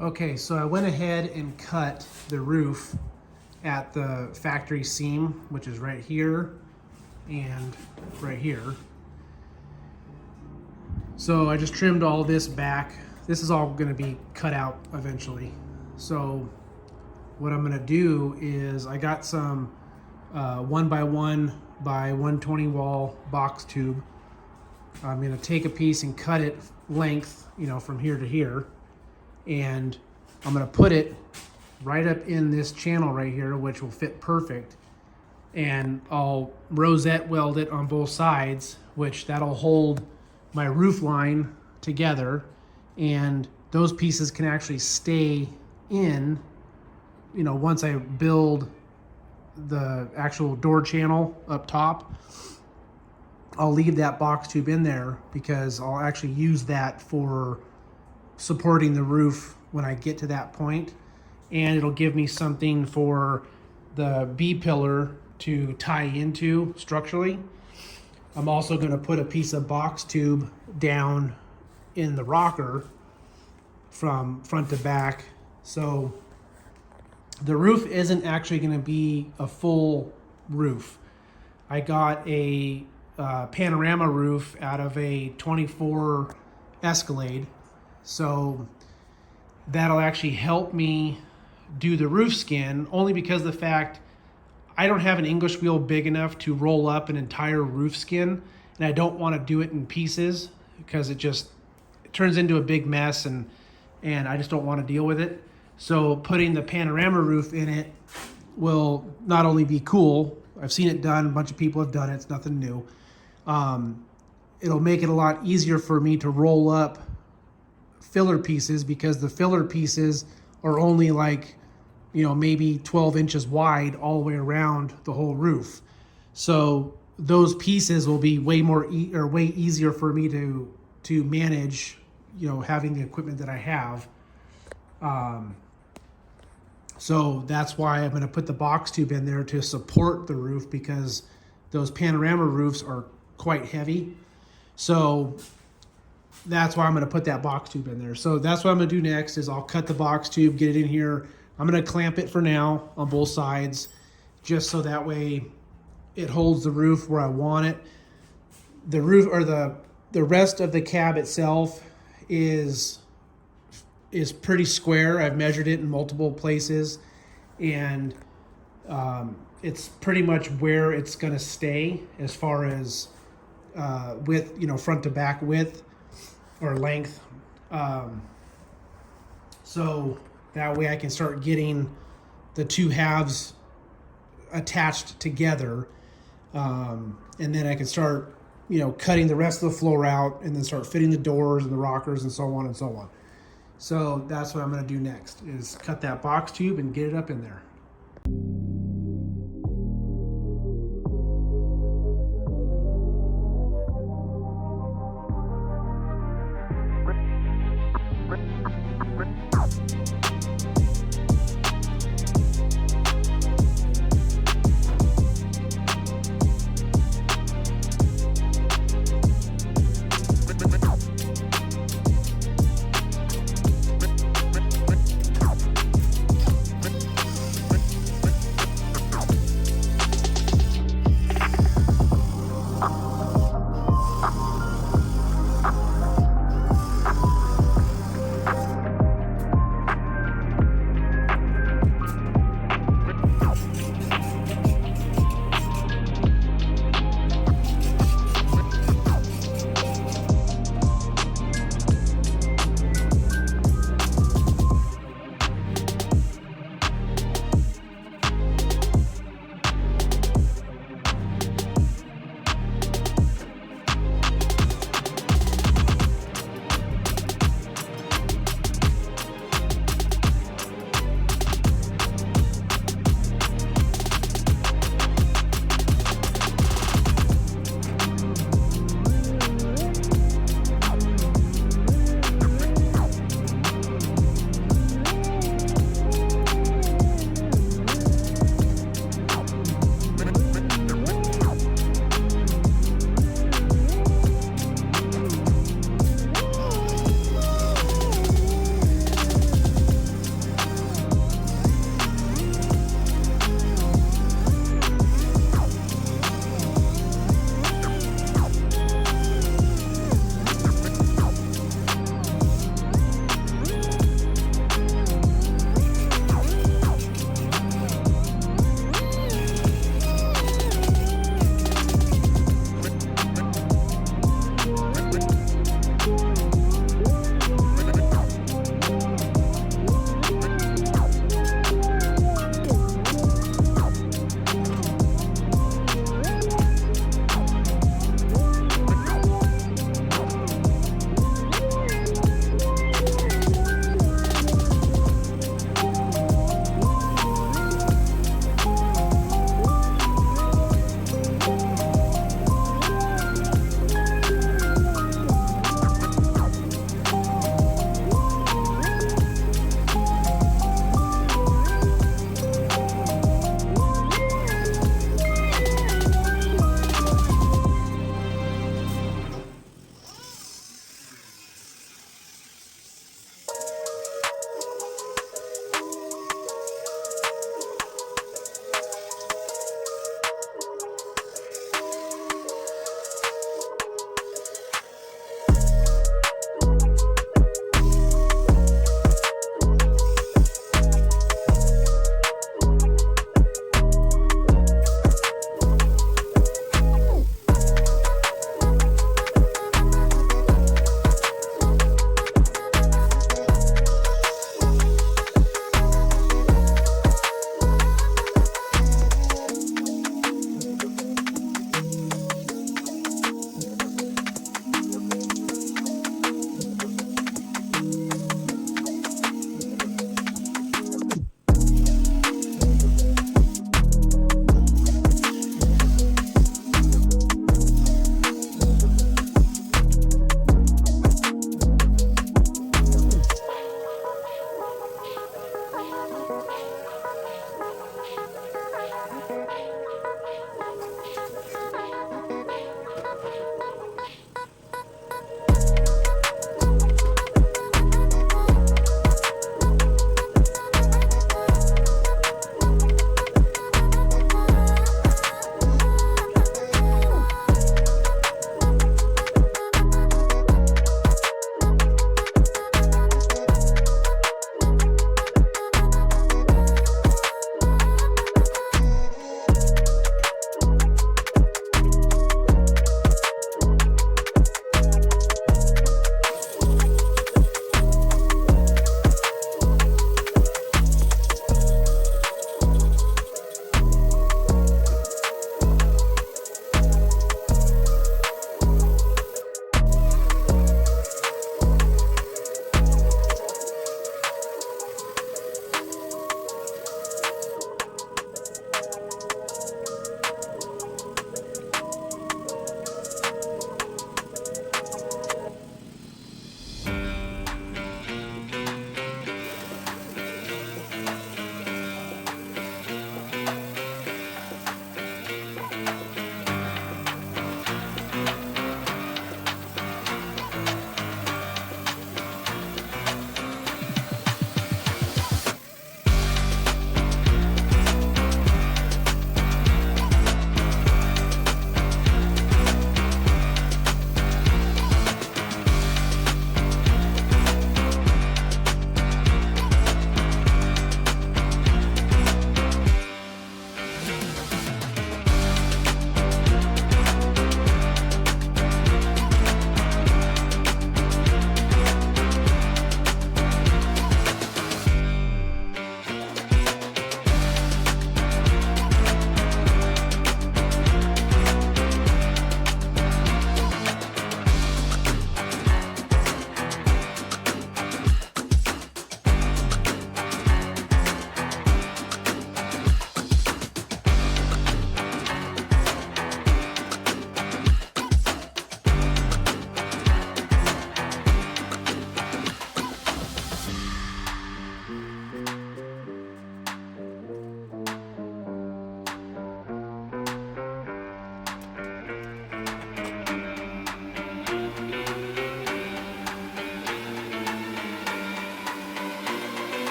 Okay, so I went ahead and cut the roof at the factory seam, which is right here and right here. So I just trimmed all this back. This is all going to be cut out eventually. So what I'm going to do is I got some 1x1 by 120 wall box tube. I'm going to take a piece and cut it length, from here to here. And I'm going to put it right up in this channel right here, which will fit perfect. And I'll rosette weld it on both sides, which that'll hold my roof line together. And those pieces can actually stay in, once I build the actual door channel up top. I'll leave that box tube in there because I'll actually use that for supporting the roof when I get to that point. And it'll give me something for the B pillar to tie into structurally. I'm also going to put a piece of box tube down in the rocker from front to back. So the roof isn't actually going to be a full roof. I got a panorama roof out of a 24 Escalade. So that'll actually help me do the roof skin, only because of the fact I don't have an English wheel big enough to roll up an entire roof skin, and I don't want to do it in pieces because it turns into a big mess, and I just don't want to deal with it. So putting the panorama roof in it will not only be cool, I've seen it done, a bunch of people have done it, it's nothing new. It'll make it a lot easier for me to roll up filler pieces, because the filler pieces are only like, maybe 12 inches wide all the way around the whole roof. So those pieces will be way easier for me to manage, having the equipment that I have. So that's why I'm going to put the box tube in there to support the roof, because those panorama roofs are quite heavy. So that's why I'm going to put that box tube in there. So that's what I'm going to do next is I'll cut the box tube, get it in here. I'm going to clamp it for now on both sides, just so that way it holds the roof where I want it. The roof, or the rest of the cab itself is pretty square. I've measured it in multiple places, and it's pretty much where it's going to stay as far as width, front to back width or length. So that way I can start getting the two halves attached together. And then I can start, cutting the rest of the floor out, and then start fitting the doors and the rockers and so on and so on. So that's what I'm going to do next, is cut that box tube and get it up in there.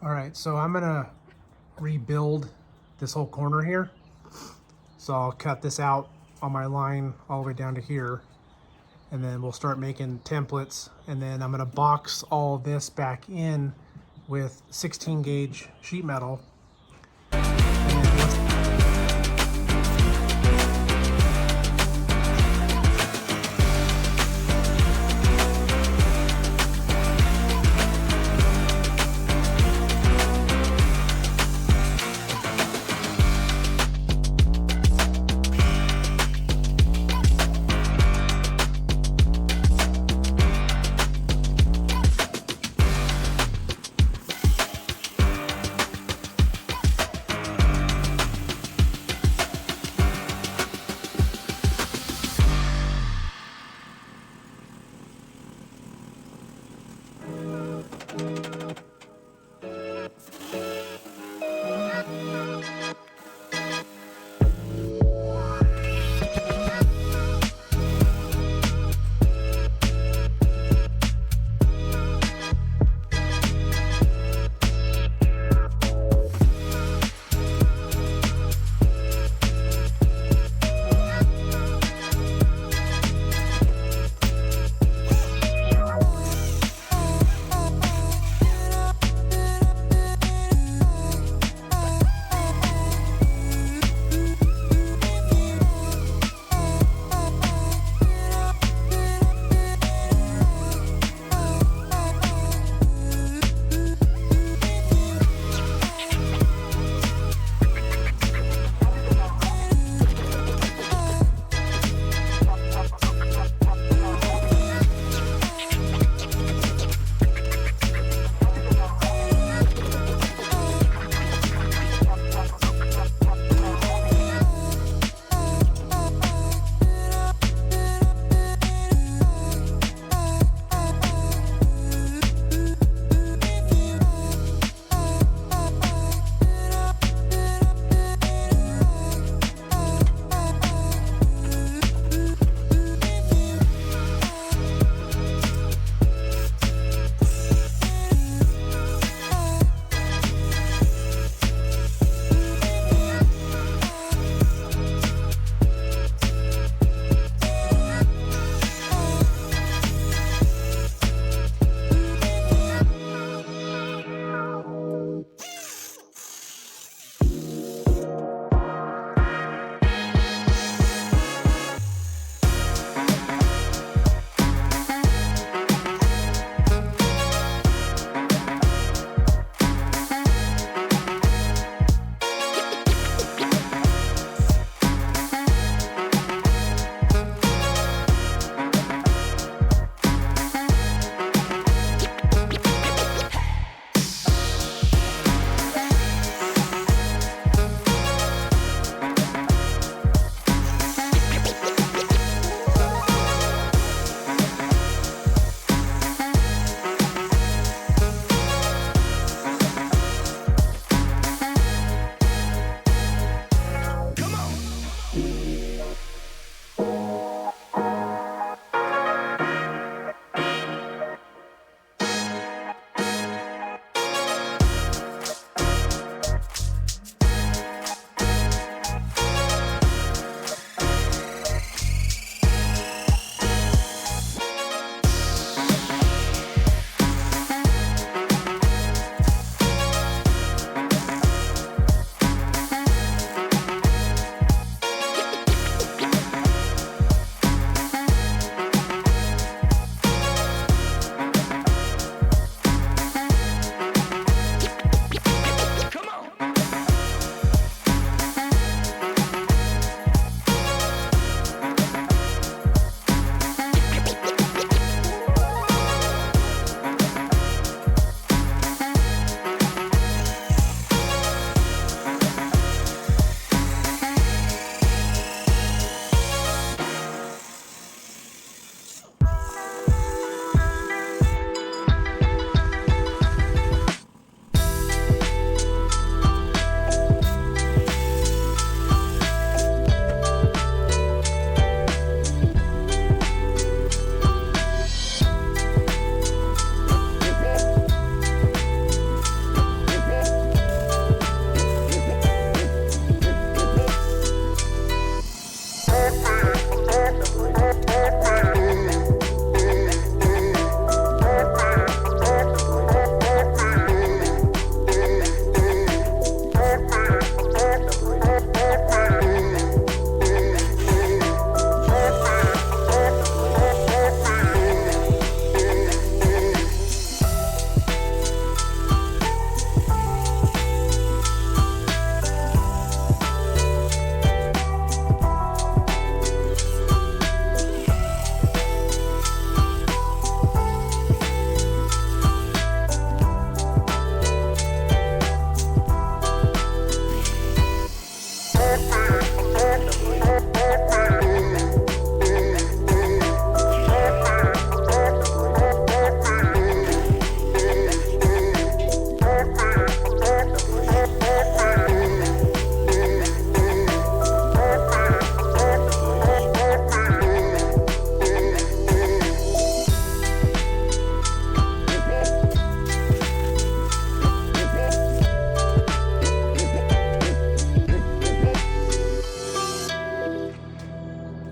All right, so I'm gonna rebuild this whole corner here. So I'll cut this out on my line all the way down to here, and then we'll start making templates, and then I'm gonna box all this back in with 16 gauge sheet metal.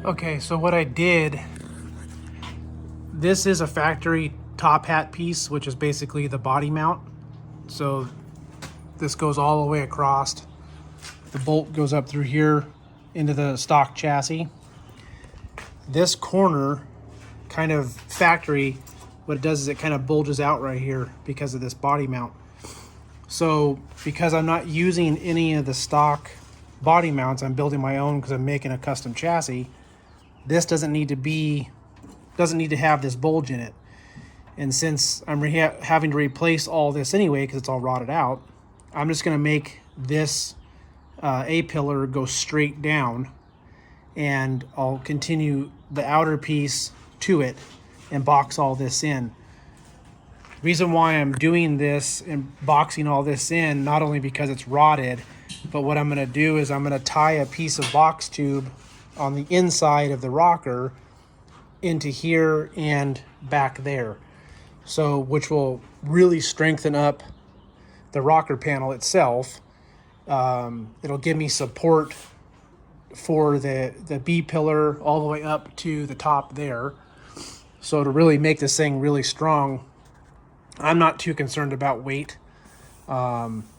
Okay, so what I did, this is a factory top hat piece, which is basically the body mount. So this goes all the way across. The bolt goes up through here into the stock chassis. This corner, kind of factory, what it does is it kind of bulges out right here because of this body mount. So because I'm not using any of the stock body mounts, I'm building my own because I'm making a custom chassis. This doesn't need to have this bulge in it. And since I'm having to replace all this anyway because it's all rotted out, I'm just going to make this A-pillar go straight down, and I'll continue the outer piece to it and box all this in. Reason why I'm doing this and boxing all this in, not only because it's rotted, but what I'm going to do is I'm going to tie a piece of box tube on the inside of the rocker into here and back there. So, which will really strengthen up the rocker panel itself. It'll give me support for the B pillar all the way up to the top there. So to really make this thing really strong, I'm not too concerned about weight.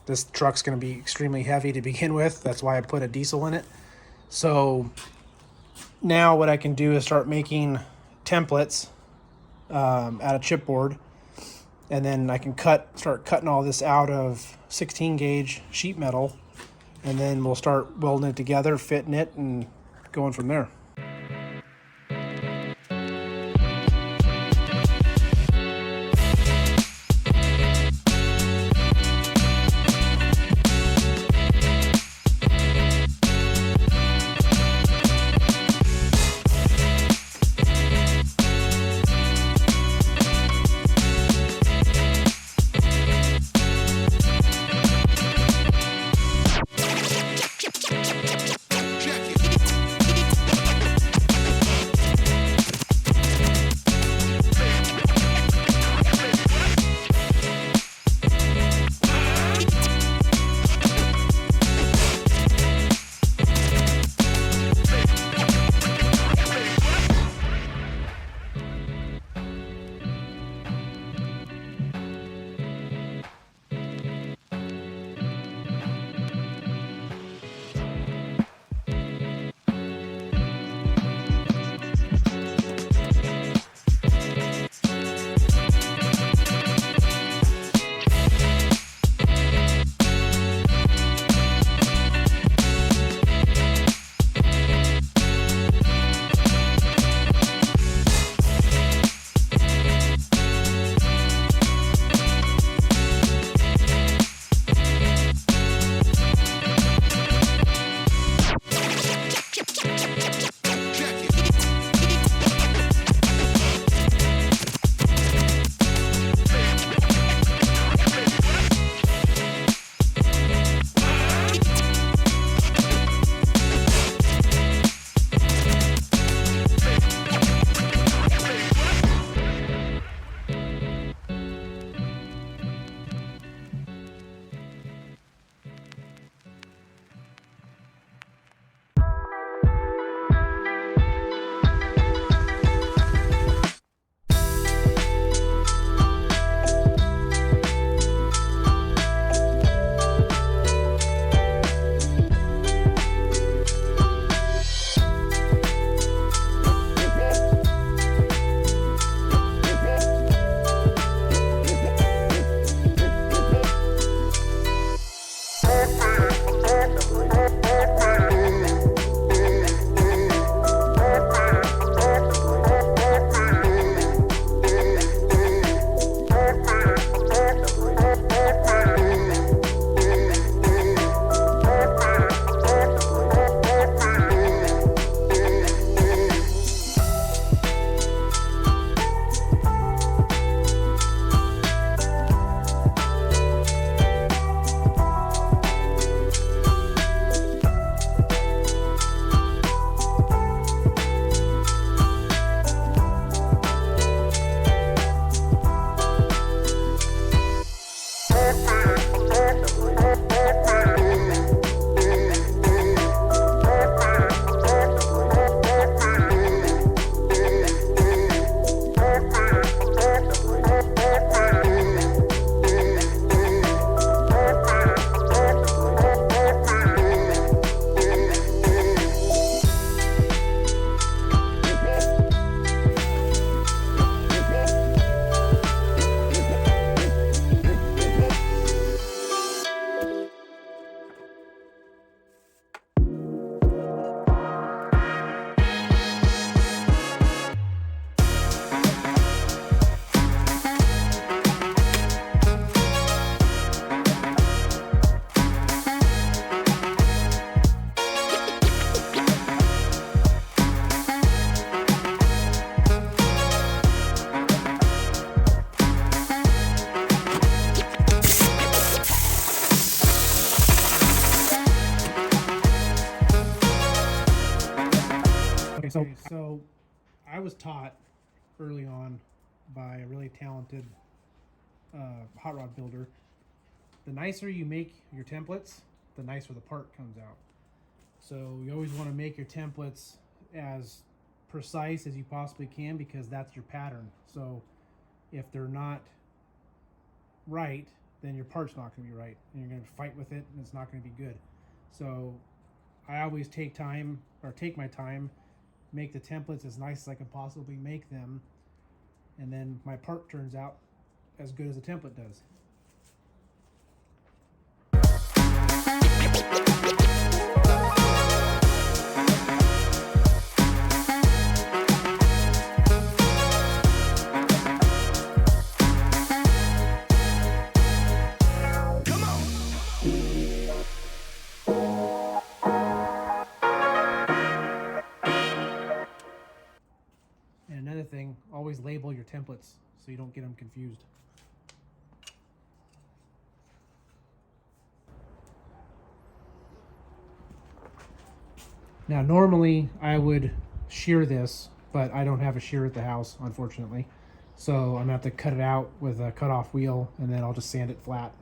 This truck's going to be extremely heavy to begin with. That's why I put a diesel in it. So now what I can do is start making templates out of chipboard, and then I can start cutting all this out of 16 gauge sheet metal, and then we'll start welding it together, fitting it, and going from there. Okay, so I was taught early on by a really talented hot rod builder. The nicer you make your templates, the nicer the part comes out. So you always want to make your templates as precise as you possibly can, because that's your pattern. So if they're not right, then your part's not going to be right, and you're going to fight with it, and it's not going to be good. So I always take my time, make the templates as nice as I can possibly make them, and then my part turns out as good as the template does. And another thing, always label your templates so you don't get them confused. Now normally I would shear this, but I don't have a shear at the house, unfortunately. So I'm gonna have to cut it out with a cut-off wheel, and then I'll just sand it flat.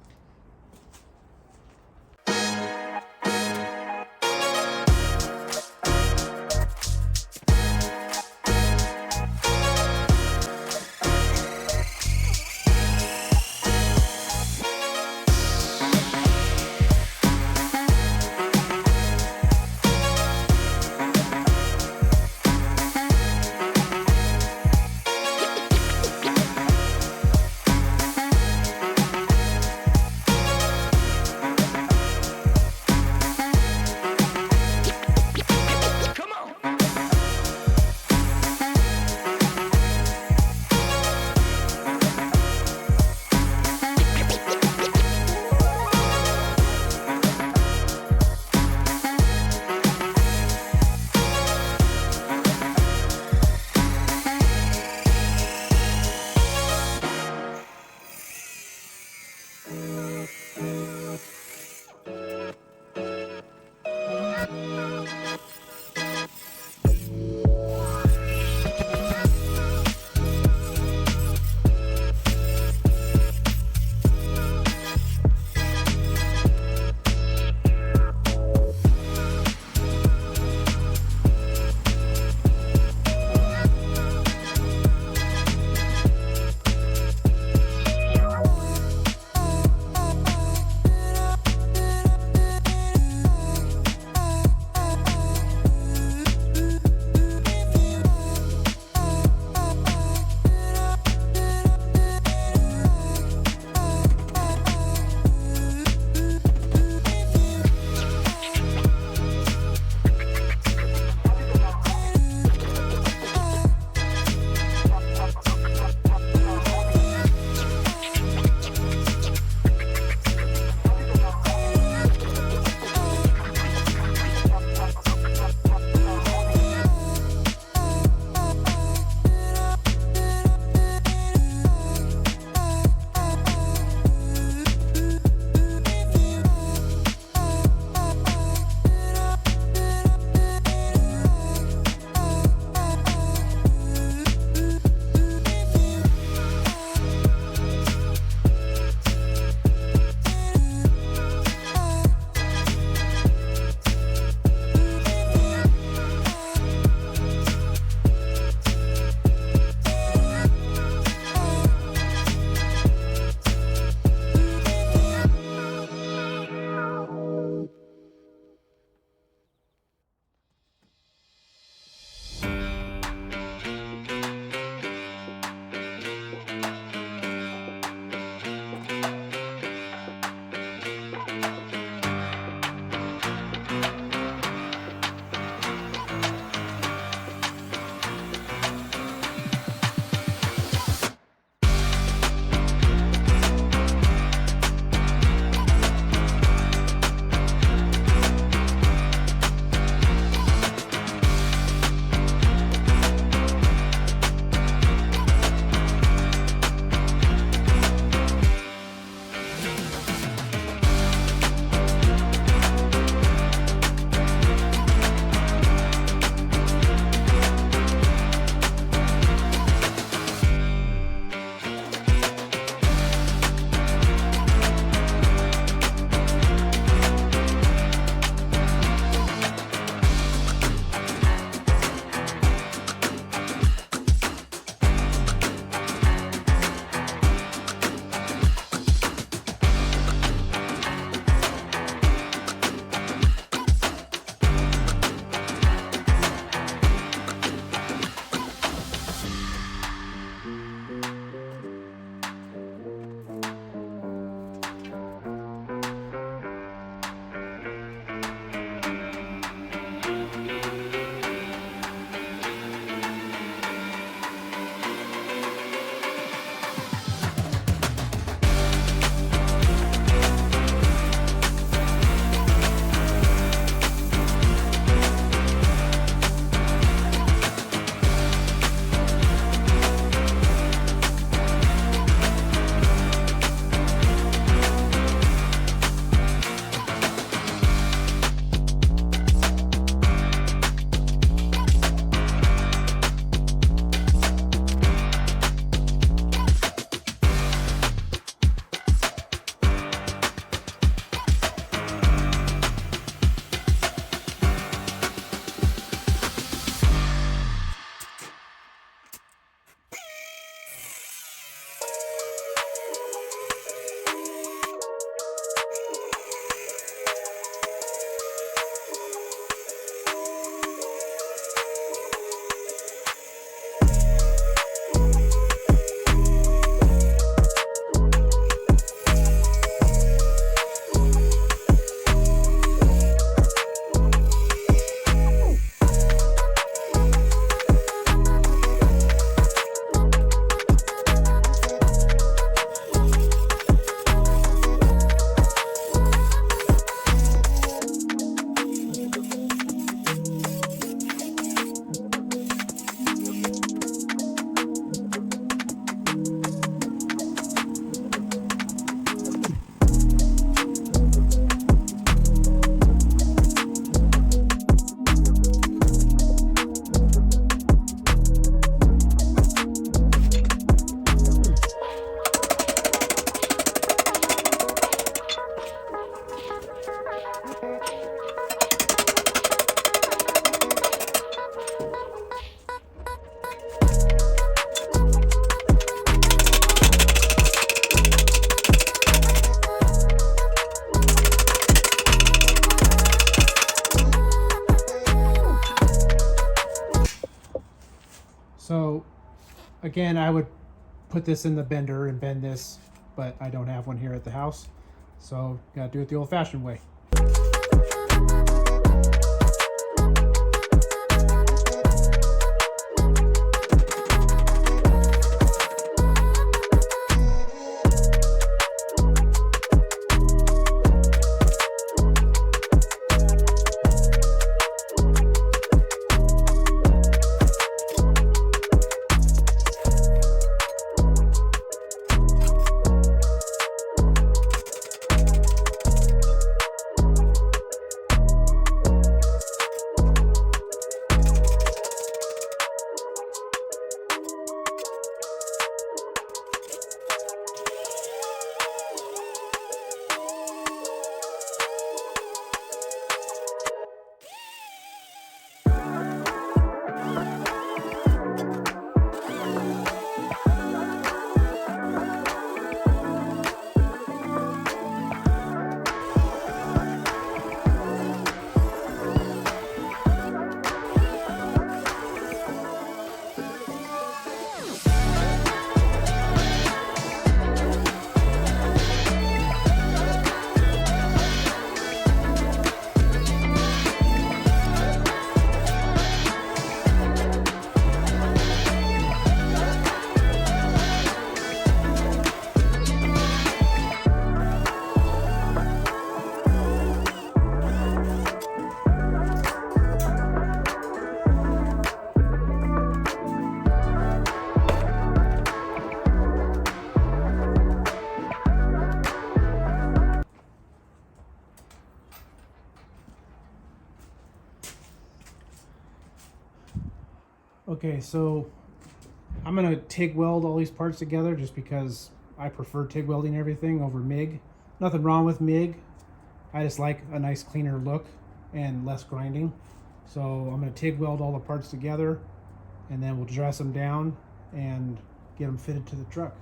Again, I would put this in the bender and bend this, but I don't have one here at the house, so gotta do it the old-fashioned way. Okay, so I'm gonna TIG weld all these parts together just because I prefer TIG welding everything over MIG. Nothing wrong with MIG. I just like a nice cleaner look and less grinding. So I'm gonna TIG weld all the parts together, and then we'll dress them down and get them fitted to the truck.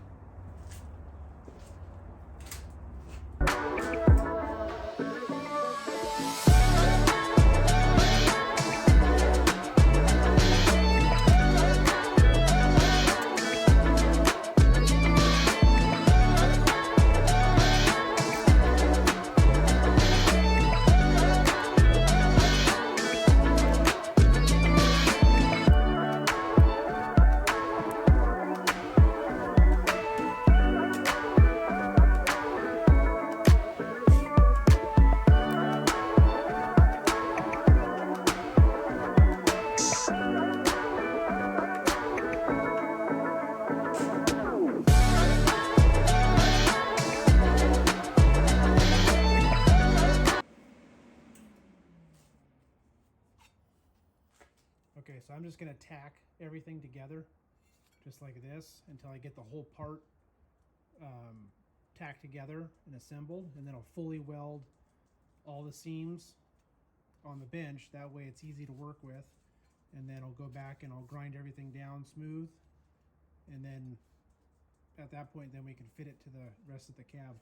Okay, so I'm just going to tack everything together just like this until I get the whole part tacked together and assembled, and then I'll fully weld all the seams on the bench. That way it's easy to work with, and then I'll go back and I'll grind everything down smooth, and then at that point then we can fit it to the rest of the cab.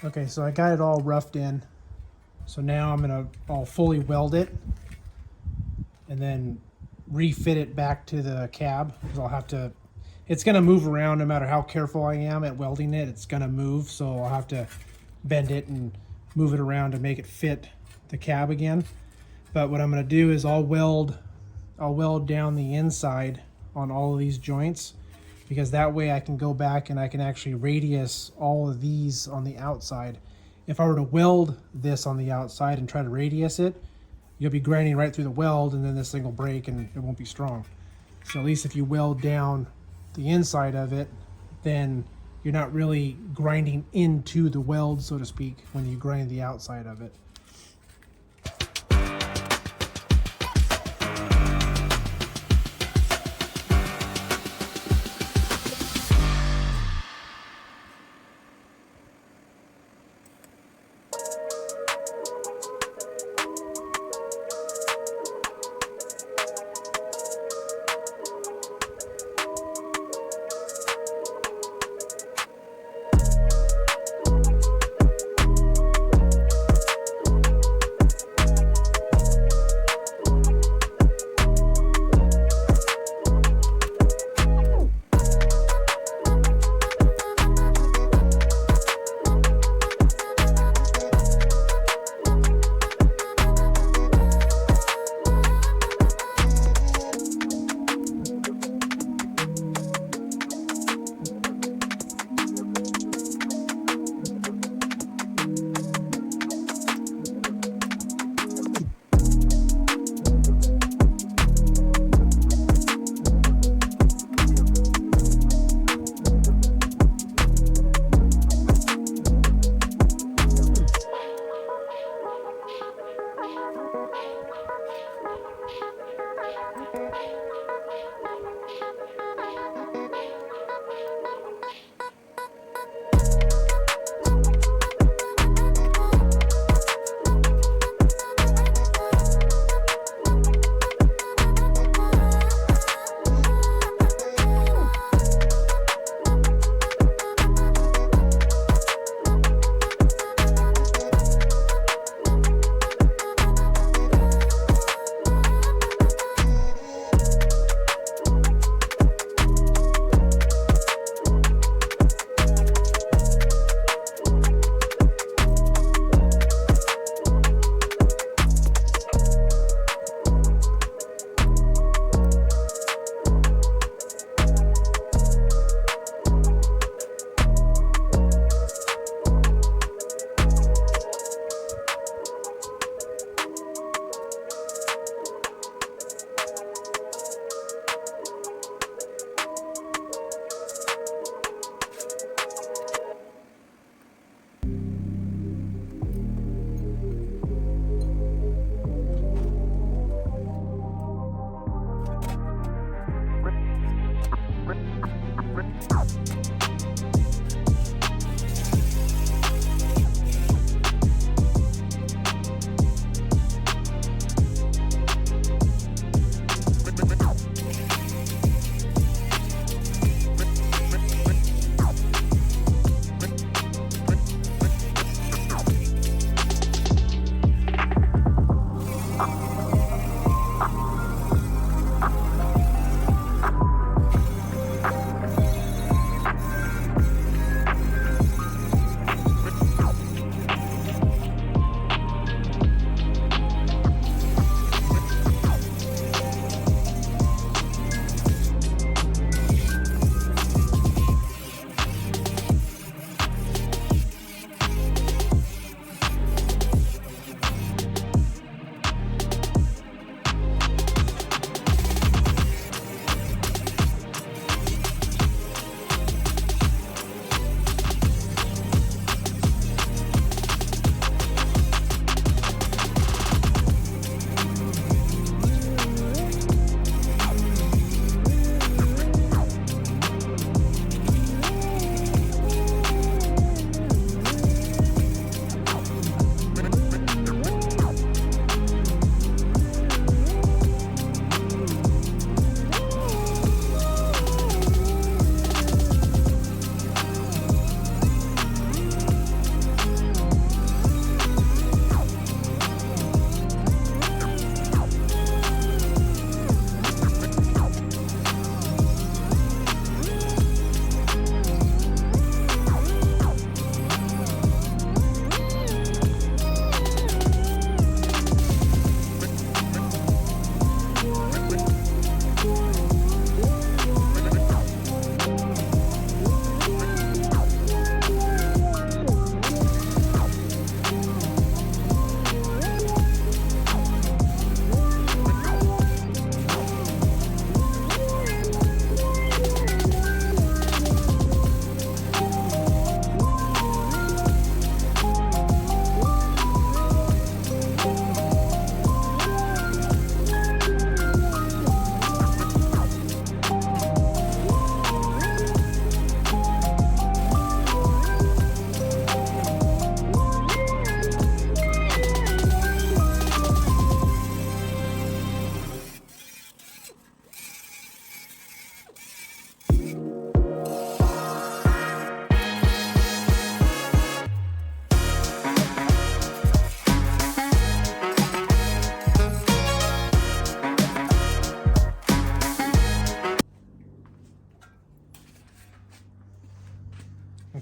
Okay, so I got it all roughed in. So now I'll fully weld it and then refit it back to the cab, because I'll have to, it's gonna move around no matter how careful I am at welding it, it's gonna move. So I'll have to bend it and move it around to make it fit the cab again. But what I'm gonna do is I'll weld down the inside on all of these joints, because that way I can go back and I can actually radius all of these on the outside. If I were to weld this on the outside and try to radius it, you'll be grinding right through the weld, and then this thing will break and it won't be strong. So at least if you weld down the inside of it, then you're not really grinding into the weld, so to speak, when you grind the outside of it.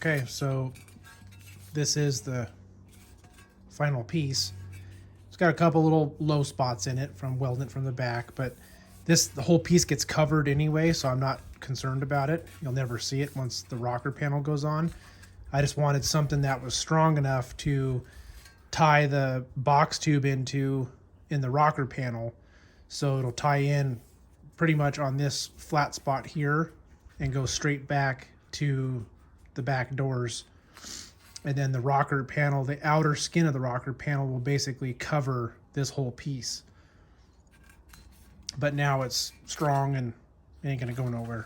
Okay, so this is the final piece. It's got a couple little low spots in it from welding it from the back, but the whole piece gets covered anyway, so I'm not concerned about it. You'll never see it once the rocker panel goes on. I just wanted something that was strong enough to tie the box tube into in the rocker panel, so it'll tie in pretty much on this flat spot here and go straight back to the back doors. And then the rocker panel, the outer skin of the rocker panel will basically cover this whole piece. But now it's strong and ain't gonna go nowhere.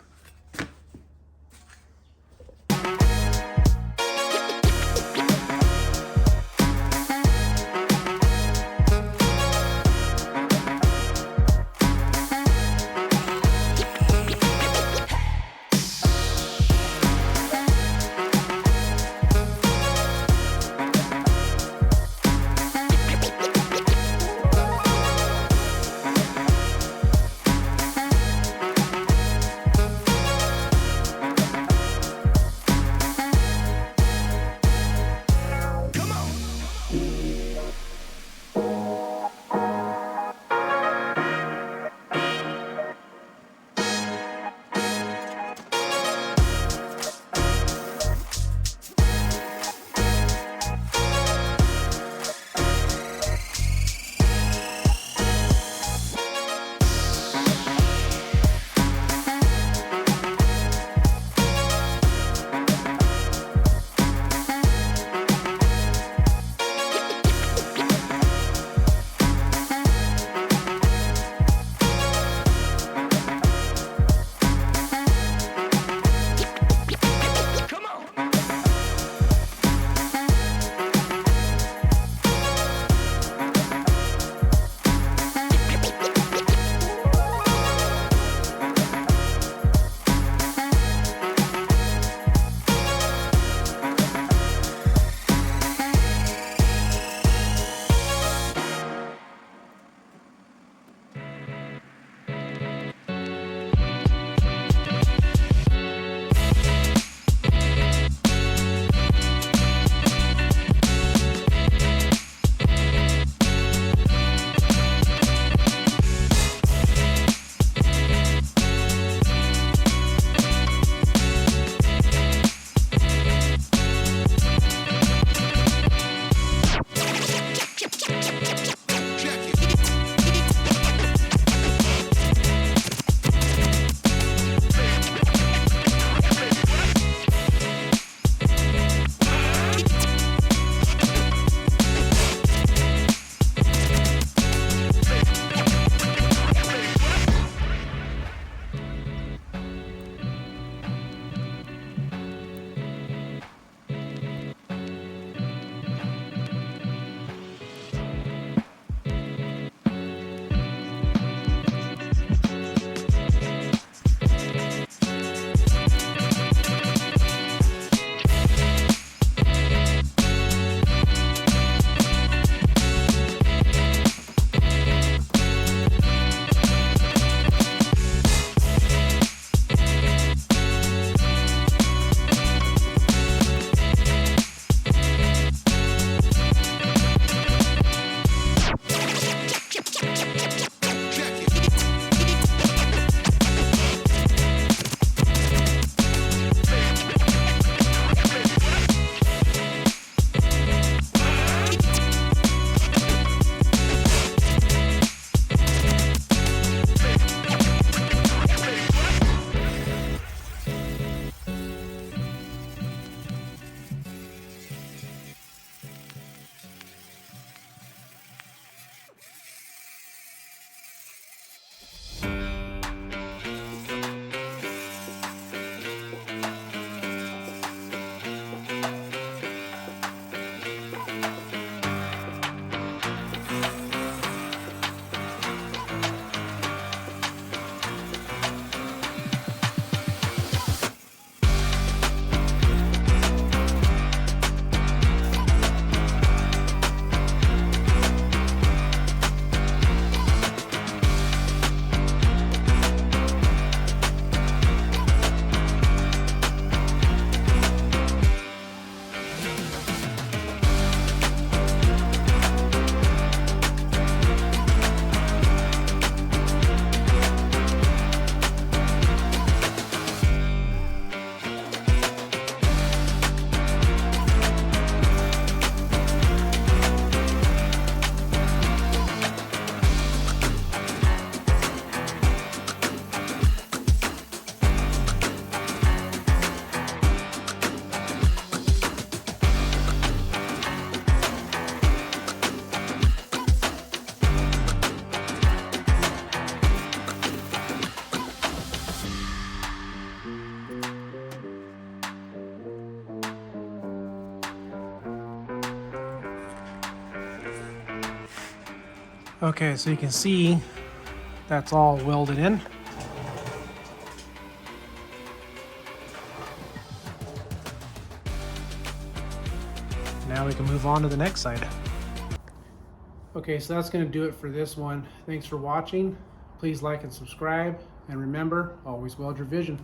Okay, so you can see that's all welded in. Now we can move on to the next side. Okay, so that's going to do it for this one. Thanks for watching. Please like and subscribe. And remember, always weld your vision.